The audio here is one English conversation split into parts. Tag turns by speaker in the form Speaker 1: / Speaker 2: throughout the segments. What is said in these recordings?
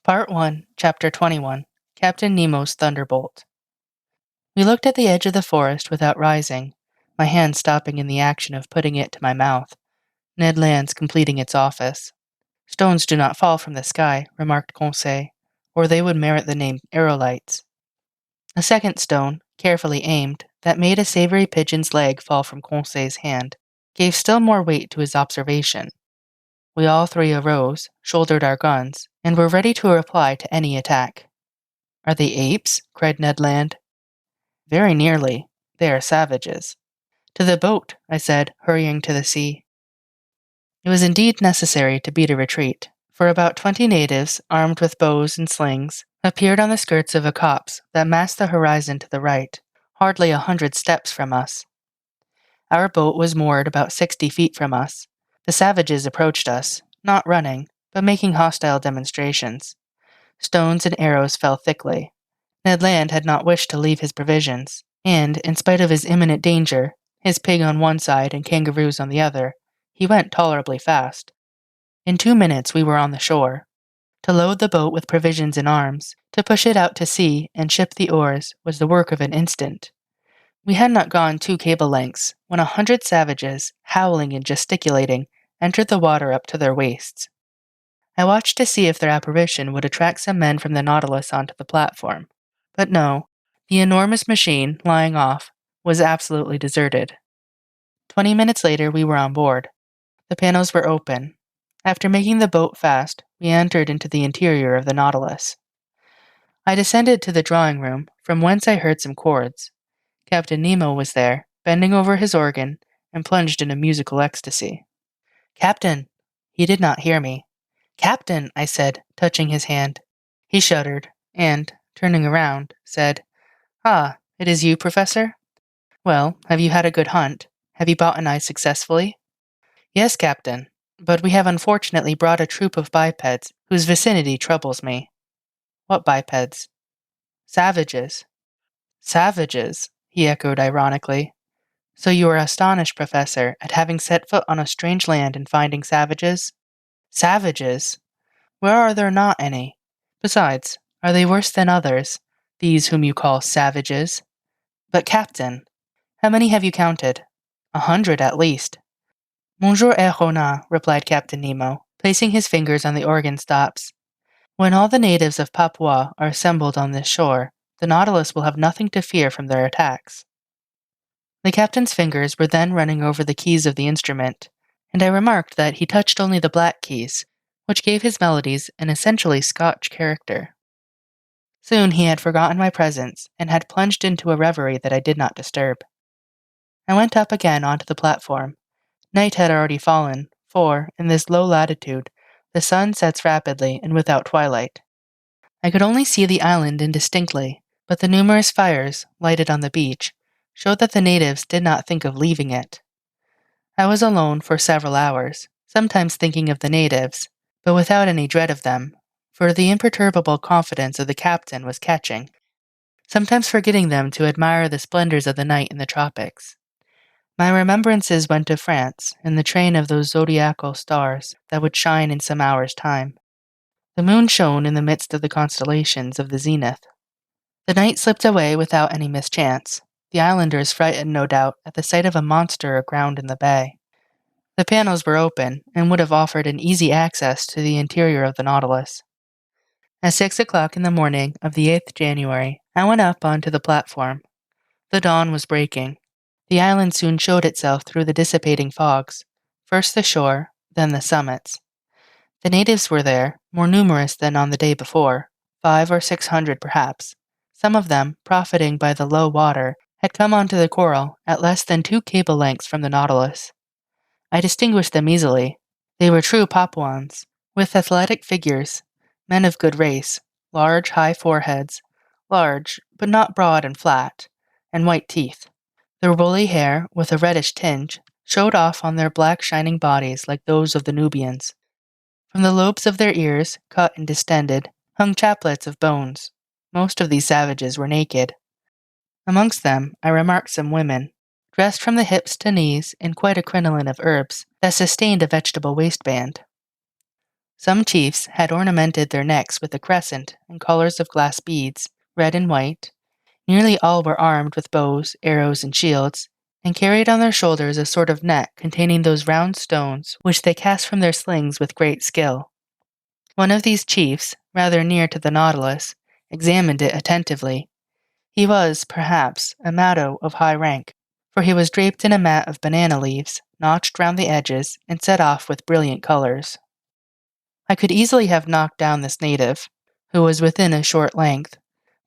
Speaker 1: Part 1, Chapter 21, Captain Nemo's Thunderbolt. We looked at the edge of the forest without rising, my hand stopping in the action of putting it to my mouth, Ned Land's completing its office. Stones do not fall from the sky, remarked Conseil, or they would merit the name aerolites. A second stone, carefully aimed, that made a savory pigeon's leg fall from Conseil's hand, gave still more weight to his observation. We all three arose, shouldered our guns, and were ready to reply to any attack. "Are they apes?" cried Ned Land. "Very nearly. They are savages." "To the boat," I said, hurrying to the sea. It was indeed necessary to beat a retreat, for about 20 natives, armed with bows and slings, appeared on the skirts of a copse that masked the horizon to the right, hardly 100 steps from us. Our boat was moored about 60 feet from us. The savages approached us, not running, but making hostile demonstrations. Stones and arrows fell thickly. Ned Land had not wished to leave his provisions, and, in spite of his imminent danger, his pig on one side and kangaroos on the other, he went tolerably fast. In 2 minutes we were on the shore. To load the boat with provisions and arms, to push it out to sea and ship the oars was the work of an instant. We had not gone 2 cable lengths when 100 savages, howling and gesticulating, entered the water up to their waists. I watched to see if their apparition would attract some men from the Nautilus onto the platform. But no, the enormous machine, lying off, was absolutely deserted. 20 minutes later we were on board. The panels were open. After making the boat fast, we entered into the interior of the Nautilus. I descended to the drawing room, from whence I heard some chords. Captain Nemo was there, bending over his organ, and plunged in a musical ecstasy. "Captain!" He did not hear me. "Captain!" I said, touching his hand. He shuddered, and, turning around, said, "Ah, it is you, Professor? Well, have you had a good hunt? Have you botanized successfully?" "Yes, Captain, but we have unfortunately brought a troop of bipeds whose vicinity troubles me." "What bipeds?" "Savages." "Savages," he echoed ironically. "So you are astonished, Professor, at having set foot on a strange land and finding savages?" "Savages? Where are there not any? Besides, are they worse than others, these whom you call savages?" "But, Captain, how many have you counted?" "100 at least." "Monsieur est renard," replied Captain Nemo, placing his fingers on the organ stops. "When all the natives of Papua are assembled on this shore, the Nautilus will have nothing to fear from their attacks." The captain's fingers were then running over the keys of the instrument, and I remarked that he touched only the black keys, which gave his melodies an essentially Scotch character. Soon he had forgotten my presence and had plunged into a reverie that I did not disturb. I went up again onto the platform. Night had already fallen, for, in this low latitude, the sun sets rapidly and without twilight. I could only see the island indistinctly, but the numerous fires, lighted on the beach, showed that the natives did not think of leaving it. I was alone for several hours, sometimes thinking of the natives, but without any dread of them, for the imperturbable confidence of the captain was catching, sometimes forgetting them to admire the splendors of the night in the tropics. My remembrances went to France in the train of those zodiacal stars that would shine in some hours' time. The moon shone in the midst of the constellations of the zenith. The night slipped away without any mischance, the islanders frightened no doubt at the sight of a monster aground in the bay. The panels were open, and would have offered an easy access to the interior of the Nautilus. At 6 o'clock in the morning of the 8th January, I went up onto the platform. The dawn was breaking. The island soon showed itself through the dissipating fogs, first the shore, then the summits. The natives were there, more numerous than on the day before, 500 or 600 perhaps. Some of them, profiting by the low water, had come onto the coral at less than 2 cable lengths from the Nautilus. I distinguished them easily. They were true Papuans, with athletic figures, men of good race, large, high foreheads, large, but not broad and flat, and white teeth. Their woolly hair, with a reddish tinge, showed off on their black shining bodies like those of the Nubians. From the lobes of their ears, cut and distended, hung chaplets of bones. Most of these savages were naked. Amongst them I remarked some women, dressed from the hips to knees in quite a crinoline of herbs that sustained a vegetable waistband. Some chiefs had ornamented their necks with a crescent and collars of glass beads, red and white. Nearly all were armed with bows, arrows, and shields, and carried on their shoulders a sort of net containing those round stones which they cast from their slings with great skill. One of these chiefs, rather near to the Nautilus, examined it attentively. He was, perhaps, a Mado of high rank, for he was draped in a mat of banana leaves, notched round the edges, and set off with brilliant colors. I could easily have knocked down this native, who was within a short length,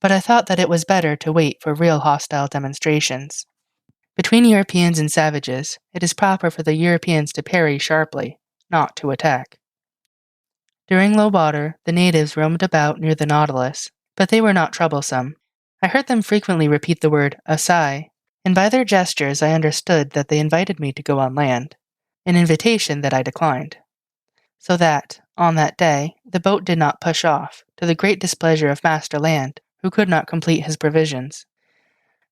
Speaker 1: but I thought that it was better to wait for real hostile demonstrations. Between Europeans and savages, it is proper for the Europeans to parry sharply, not to attack. During low water, the natives roamed about near the Nautilus, but they were not troublesome. I heard them frequently repeat the word "asai," and by their gestures I understood that they invited me to go on land, an invitation that I declined. So that, on that day, the boat did not push off, to the great displeasure of Master Land, who could not complete his provisions.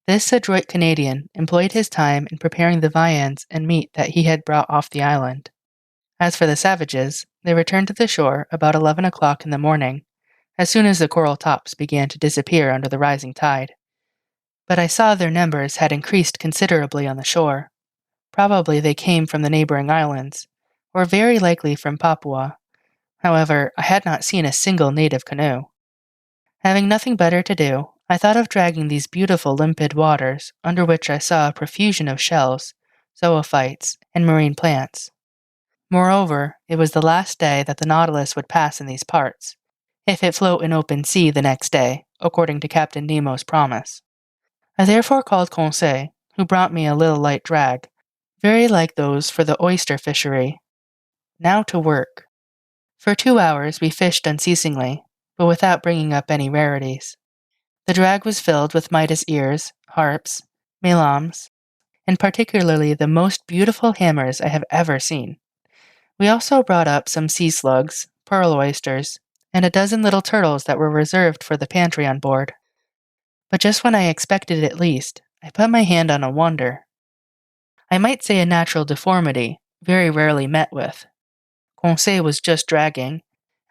Speaker 1: This adroit Canadian employed his time in preparing the viands and meat that he had brought off the island. As for the savages, they returned to the shore about 11 o'clock in the morning, as soon as the coral tops began to disappear under the rising tide. But I saw their numbers had increased considerably on the shore. Probably they came from the neighboring islands, or very likely from Papua. However, I had not seen a single native canoe. Having nothing better to do, I thought of dragging these beautiful limpid waters, under which I saw a profusion of shells, zoophytes, and marine plants. Moreover, it was the last day that the Nautilus would pass in these parts, if it float in open sea the next day, according to Captain Nemo's promise. I therefore called Conseil, who brought me a little light drag, very like those for the oyster fishery. Now to work. For 2 hours we fished unceasingly, but without bringing up any rarities. The drag was filled with Midas ears, harps, melams, and particularly the most beautiful hammers I have ever seen. We also brought up some sea slugs, pearl oysters, and a dozen little turtles that were reserved for the pantry on board. But just when I expected it least, I put my hand on a wonder. I might say a natural deformity, very rarely met with. Conseil was just dragging,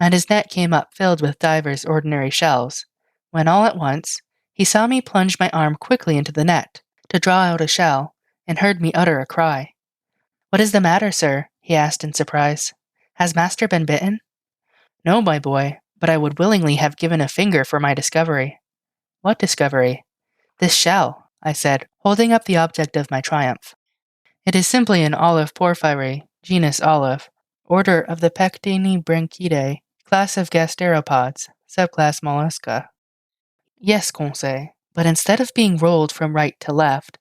Speaker 1: and his net came up filled with divers ordinary shells, when all at once he saw me plunge my arm quickly into the net, to draw out a shell, and heard me utter a cry. "What is the matter, sir?" he asked in surprise. "Has master been bitten?" "No, my boy, but I would willingly have given a finger for my discovery." "What discovery?" "This shell," I said, holding up the object of my triumph. "It is simply an olive porphyry, genus olive, order of the Pectinibranchidae, class of gasteropods, subclass mollusca." "Yes, Conseil, but instead of being rolled from right to left,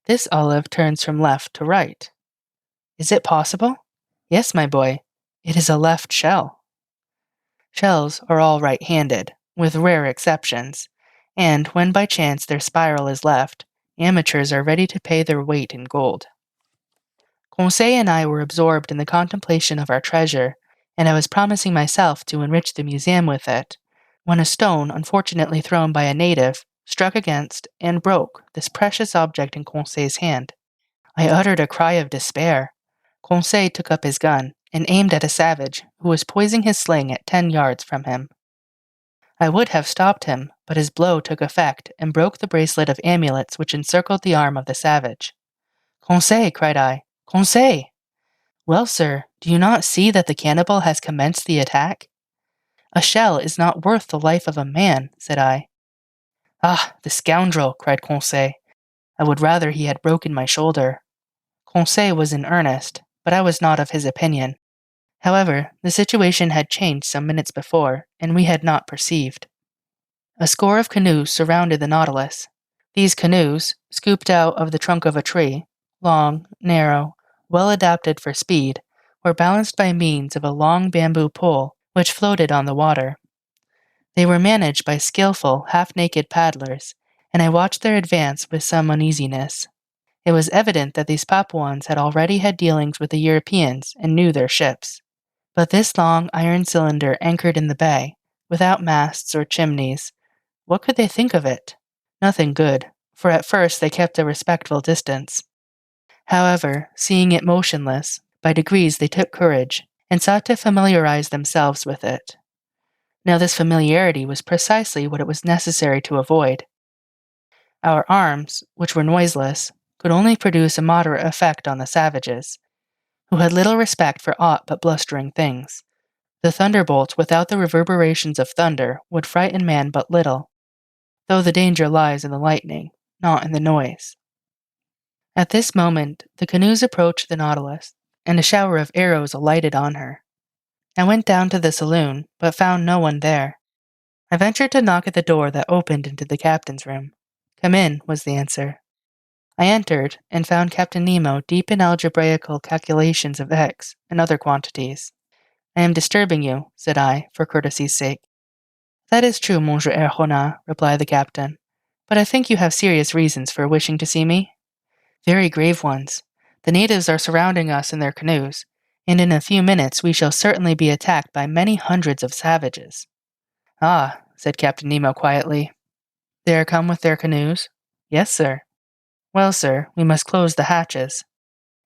Speaker 1: this olive turns from left to right." "Is it possible?" "Yes, my boy. It is a left shell." Shells are all right-handed, with rare exceptions, and when by chance their spiral is left, amateurs are ready to pay their weight in gold. Conseil and I were absorbed in the contemplation of our treasure, and I was promising myself to enrich the museum with it, when a stone, unfortunately thrown by a native, struck against and broke this precious object in Conseil's hand. I uttered a cry of despair. Conseil took up his gun and aimed at a savage who was poising his sling at 10 yards from him. I would have stopped him, but his blow took effect and broke the bracelet of amulets which encircled the arm of the savage. "Conseil!" cried I. "Conseil!" "Well, sir, do you not see that the cannibal has commenced the attack?" "A shell is not worth the life of a man," said I. "Ah, the scoundrel!" cried Conseil. "I would rather he had broken my shoulder." Conseil was in earnest, but I was not of his opinion. However, the situation had changed some minutes before, and we had not perceived. A score of canoes surrounded the Nautilus. These canoes, scooped out of the trunk of a tree, long, narrow, well adapted for speed, were balanced by means of a long bamboo pole which floated on the water. They were managed by skillful, half-naked paddlers, and I watched their advance with some uneasiness. It was evident that these Papuans had already had dealings with the Europeans and knew their ships. But this long iron cylinder anchored in the bay, without masts or chimneys, what could they think of it? Nothing good, for at first they kept a respectful distance. However, seeing it motionless, by degrees they took courage, and sought to familiarize themselves with it. Now, this familiarity was precisely what it was necessary to avoid. Our arms, which were noiseless, could only produce a moderate effect on the savages, who had little respect for aught but blustering things. The thunderbolt without the reverberations of thunder would frighten man but little, though the danger lies in the lightning, not in the noise. At this moment, the canoes approached the Nautilus, and a shower of arrows alighted on her. I went down to the saloon, but found no one there. I ventured to knock at the door that opened into the captain's room. "Come in," was the answer. I entered, and found Captain Nemo deep in algebraical calculations of x and other quantities. "I am disturbing you," said I, for courtesy's sake. "That is true, Monsieur Errona," replied the captain. "But I think you have serious reasons for wishing to see me?" "Very grave ones. The natives are surrounding us in their canoes, and in a few minutes we shall certainly be attacked by many hundreds of savages." "Ah," said Captain Nemo quietly. "They are come with their canoes?" "Yes, sir." "Well, sir, we must close the hatches."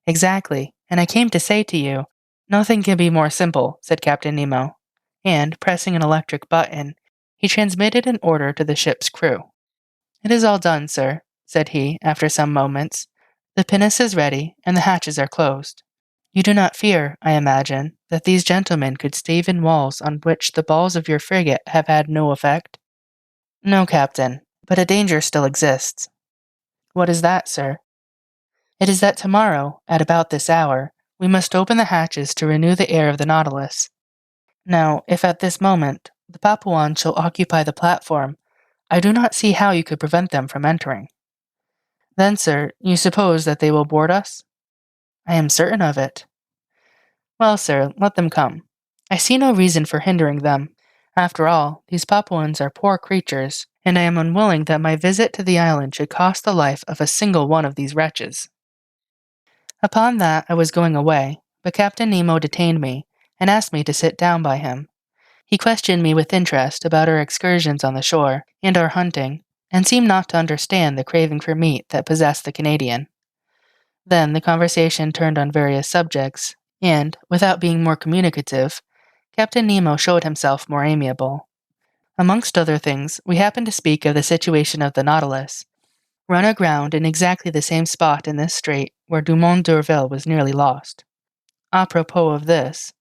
Speaker 1: "Exactly, and I came to say to you—" "Nothing can be more simple," said Captain Nemo, and, pressing an electric button, he transmitted an order to the ship's crew. "It is all done, sir," said he, after some moments. "The pinnace is ready, and the hatches are closed. You do not fear, I imagine, that these gentlemen could stave in walls on which the balls of your frigate have had no effect?" "No, Captain, but a danger still exists." "What is that, sir?" "It is that tomorrow, at about this hour, we must open the hatches to renew the air of the Nautilus. Now, if at this moment the Papuans shall occupy the platform, I do not see how you could prevent them from entering." "Then, sir, you suppose that they will board us?" "I am certain of it." "Well, sir, let them come. I see no reason for hindering them. After all, these Papuans are poor creatures, and I am unwilling that my visit to the island should cost the life of a single one of these wretches." Upon that, I was going away, but Captain Nemo detained me and asked me to sit down by him. He questioned me with interest about our excursions on the shore and our hunting, and seemed not to understand the craving for meat that possessed the Canadian. Then the conversation turned on various subjects, and, without being more communicative, Captain Nemo showed himself more amiable. Amongst other things, we happened to speak of the situation of the Nautilus, run aground in exactly the same spot in this strait where Dumont d'Urville was nearly lost. "Apropos of this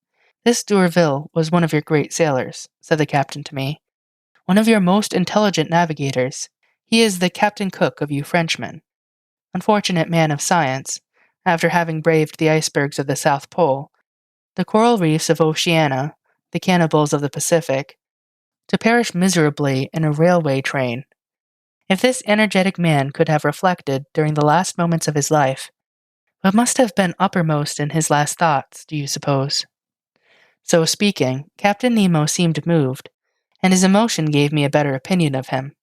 Speaker 1: d'Urville was one of your great sailors," said the captain to me. "One of your most intelligent navigators. He is the Captain Cook of you Frenchmen. Unfortunate man of science, after having braved the icebergs of the South Pole, the coral reefs of Oceania, the cannibals of the Pacific, to perish miserably in a railway train. If this energetic man could have reflected during the last moments of his life, what must have been uppermost in his last thoughts, do you suppose?" So speaking, Captain Nemo seemed moved, and his emotion gave me a better opinion of him.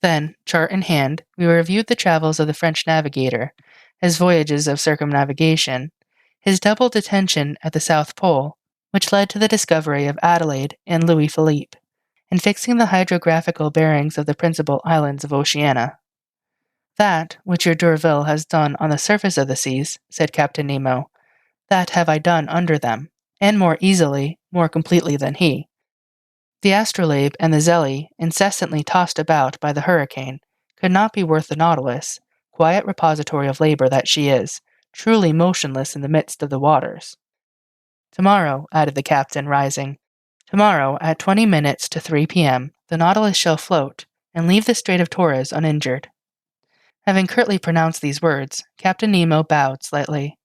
Speaker 1: Then, chart in hand, we reviewed the travels of the French navigator, his voyages of circumnavigation, his double detention at the South Pole, which led to the discovery of Adelaide and Louis Philippe, and fixing the hydrographical bearings of the principal islands of Oceania. "That which your d'Urville has done on the surface of the seas," said Captain Nemo, "that have I done under them, and more easily, more completely than he. The Astrolabe and the Zelly, incessantly tossed about by the hurricane, could not be worth the Nautilus, quiet repository of labor that she is, truly motionless in the midst of the waters. Tomorrow," added the captain, rising, "tomorrow, at 20 minutes to 3 p.m., the Nautilus shall float, and leave the Strait of Torres uninjured." Having curtly pronounced these words, Captain Nemo bowed slightly.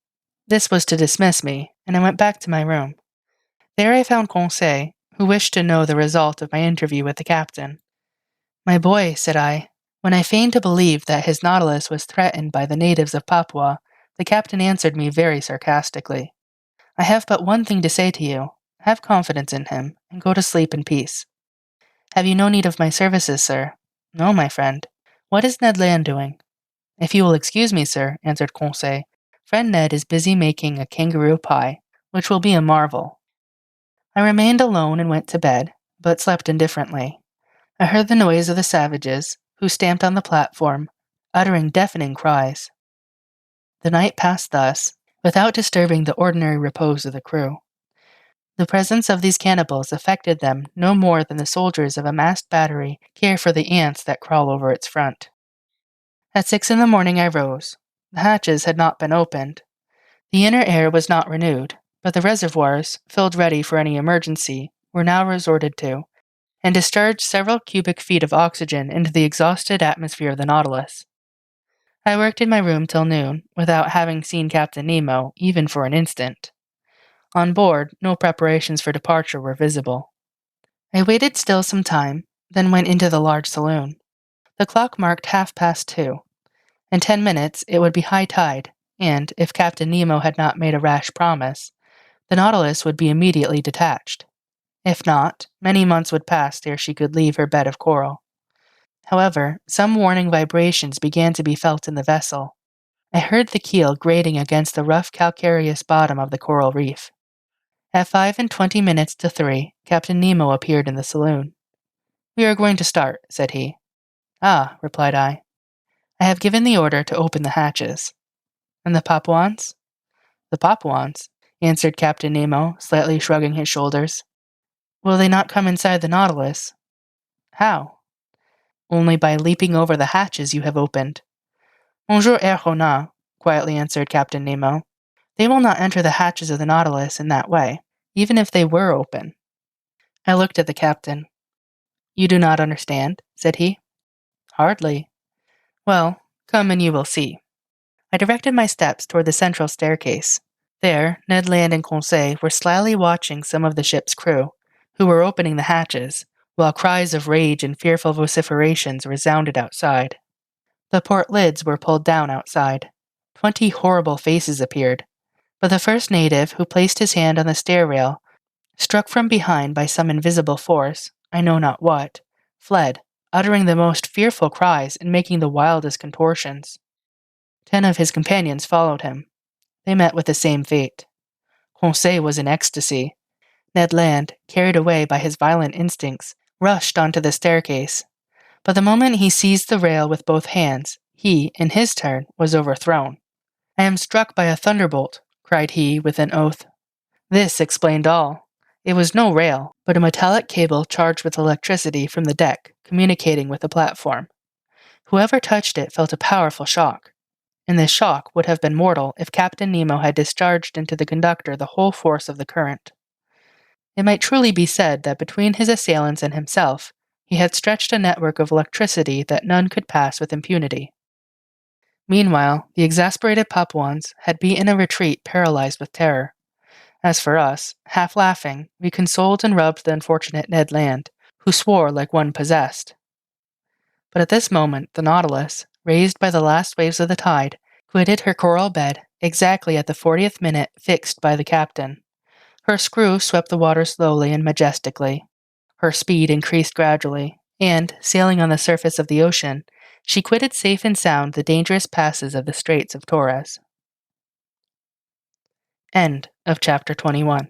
Speaker 1: This was to dismiss me, and I went back to my room. There I found Conseil, who wished to know the result of my interview with the captain. "My boy," said I, "when I feigned to believe that his Nautilus was threatened by the natives of Papua, the captain answered me very sarcastically. 'I have but one thing to say to you. Have confidence in him, and go to sleep in peace.' Have you no need of my services, sir?" "No, my friend. What is Ned Land doing?" "If you will excuse me, sir," answered Conseil, "friend Ned is busy making a kangaroo pie, which will be a marvel." I remained alone and went to bed, but slept indifferently. I heard the noise of the savages, who stamped on the platform, uttering deafening cries. The night passed thus, without disturbing the ordinary repose of the crew. The presence of these cannibals affected them no more than the soldiers of a masked battery care for the ants that crawl over its front. At 6 in the morning I rose. The hatches had not been opened. The inner air was not renewed, but the reservoirs, filled ready for any emergency, were now resorted to, and discharged several cubic feet of oxygen into the exhausted atmosphere of the Nautilus. I worked in my room till noon, without having seen Captain Nemo, even for an instant. On board, no preparations for departure were visible. I waited still some time, then went into the large saloon. The clock marked 2:30. In 10 minutes it would be high tide, and, if Captain Nemo had not made a rash promise, the Nautilus would be immediately detached. If not, many months would pass ere she could leave her bed of coral. However, some warning vibrations began to be felt in the vessel. I heard the keel grating against the rough calcareous bottom of the coral reef. At 5:20 to 3, Captain Nemo appeared in the saloon. "We are going to start," said he. "Ah," replied I. "I have given the order to open the hatches." "And the Papuans?" "The Papuans," answered Captain Nemo, slightly shrugging his shoulders. "Will they not come inside the Nautilus?" "How?" "Only by leaping over the hatches you have opened." "Monsieur Erronat," quietly answered Captain Nemo. "They will not enter the hatches of the Nautilus in that way, even if they were open." I looked at the captain. "You do not understand?" said he. "Hardly." "Well, come and you will see." I directed my steps toward the central staircase. There, Ned Land and Conseil were slyly watching some of the ship's crew, who were opening the hatches, while cries of rage and fearful vociferations resounded outside. The port lids were pulled down outside. 20 horrible faces appeared, but the first native who placed his hand on the stair rail, struck from behind by some invisible force, I know not what, fled, uttering the most fearful cries and making the wildest contortions. 10 of his companions followed him. They met with the same fate. Conseil was in ecstasy. Ned Land, carried away by his violent instincts, rushed onto the staircase. But the moment he seized the rail with both hands, he, in his turn, was overthrown. "I am struck by a thunderbolt," cried he with an oath. This explained all. It was no rail, but a metallic cable charged with electricity from the deck, communicating with the platform. Whoever touched it felt a powerful shock, and this shock would have been mortal if Captain Nemo had discharged into the conductor the whole force of the current. It might truly be said that between his assailants and himself, he had stretched a network of electricity that none could pass with impunity. Meanwhile, the exasperated Papuans had beaten a retreat paralyzed with terror. As for us, half laughing, we consoled and rubbed the unfortunate Ned Land, who swore like one possessed. But at this moment, the Nautilus, raised by the last waves of the tide, quitted her coral bed exactly at the 40th minute fixed by the captain. Her screw swept the water slowly and majestically. Her speed increased gradually, and, sailing on the surface of the ocean, she quitted safe and sound the dangerous passes of the Straits of Torres. End of chapter 21.